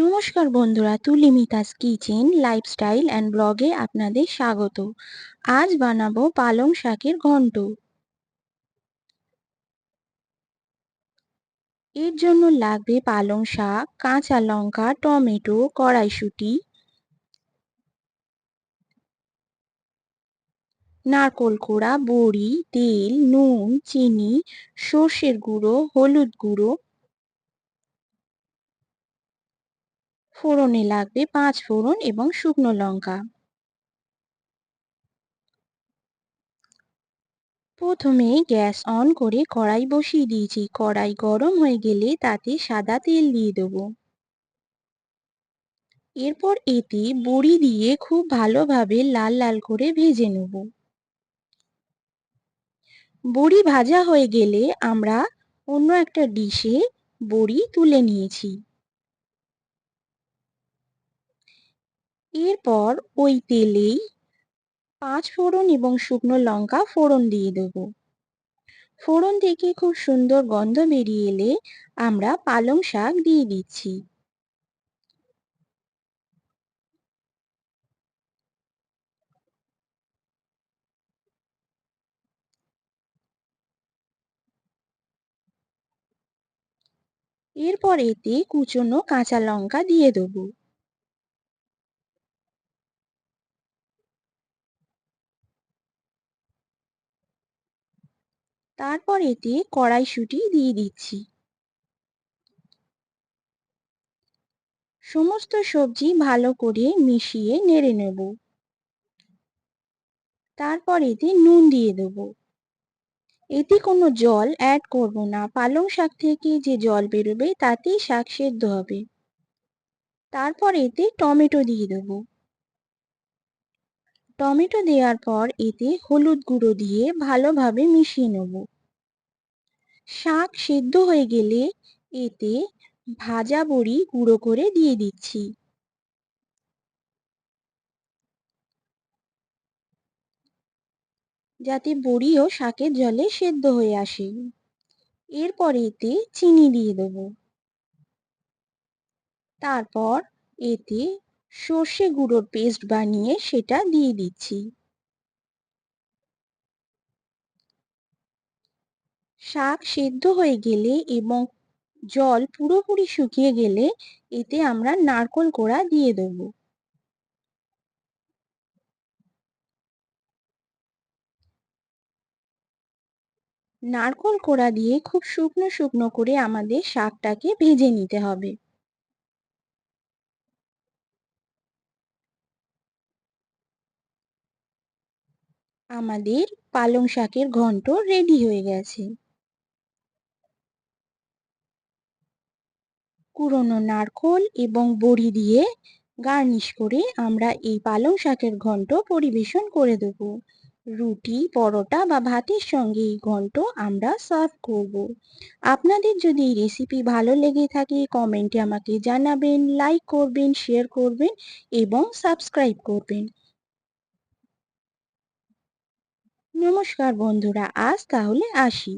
নমস্কার বন্ধুরা, তুলিমিতাস kitchen lifestyle and ব্লগে আপনাদের স্বাগত। আজ বানাবো পালং শাকের ঘন্ট। এর জন্য লাগবে পালং শাক, কাঁচা লঙ্কা, টমেটো, কড়াইশুঁটি, নারকোল কোড়া, বড়ি, তেল, নুন, চিনি, সর্ষের গুঁড়ো, হলুদ গুঁড়ো। ফোড়নে লাগবে 5 ফোড়ন এবং শুকনো লঙ্কা। প্রথমে গ্যাস অন করে কড়াই বসিয়ে দিয়েছি। কড়াই গরম হয়ে গেলে তাতে সাদা তেল দিয়ে দেবো। এরপর এতে বড়ি দিয়ে খুব ভালোভাবে লাল লাল করে ভেজে নেব। বড়ি ভাজা হয়ে গেলে আমরা অন্য একটা ডিশে বড়ি তুলে নিয়েছি। এরপর ওই তেলেই 5 ফোড়ন এবং শুকনো লঙ্কা ফোড়ন দিয়ে দেব। ফোড়ন থেকে খুব সুন্দর গন্ধ বেরিয়ে এলে আমরা পালং শাক দিয়ে দিচ্ছি। এরপর এতে কুচনো কাঁচা লঙ্কা দিয়ে দেবো। তারপর এতে কড়াইশুঁটি দিয়ে দিচ্ছি। সমস্ত সবজি ভালো করে মিশিয়ে নেড়ে নেব। তারপর এতে নুন দিয়ে দেব। এতে কোনো জল অ্যাড করব না, পালং শাক থেকে যে জল বেরোবে তাতেই শাক সেদ্ধ হবে। তারপর এতে টমেটো দিয়ে দেব। টমেটো দেওয়ার পর এতে হলুদ গুঁড়ো দিয়ে ভালোভাবে মিশিয়ে নেব। শাক সেদ্ধ হয়ে গেলে এতে ভাজা বড়ি গুঁড়ো করে দিয়ে দিচ্ছি। যাতে বড়িও শাকের জলে সেদ্ধ হয়ে আসে। এরপর এতে চিনি দিয়ে দেব। তারপর এতে সর্ষে গুঁড়োর পেস্ট বানিয়ে সেটা দিয়ে দিচ্ছি। শাক সেদ্ধ হয়ে গেলে এবং জল পুরোপুরি শুকিয়ে গেলে এতে আমরা নারকোল কোড়া দিয়ে দেব। নারকোল কোড়া দিয়ে খুব শুকনো শুকনো করে আমাদের শাকটাকে ভেজে নিতে হবে। আমাদের পালং শাকের ঘন্ট রেডি হয়ে গেছে। কুড়োনো নারকোল এবং বড়ি দিয়ে গার্নিশ করে আমরা এই পালং শাকের ঘন্ট পরিবেশন করে দেব। রুটি, পরোটা বা ভাতের সঙ্গে এই ঘন্ট আমরা সার্ভ করব। আপনাদের যদি এই রেসিপি ভালো লেগে থাকে কমেন্টে আমাকে জানাবেন, লাইক করবেন, শেয়ার করবেন এবং সাবস্ক্রাইব করবেন। নমস্কার বন্ধুরা, আজ তাহলে আসি।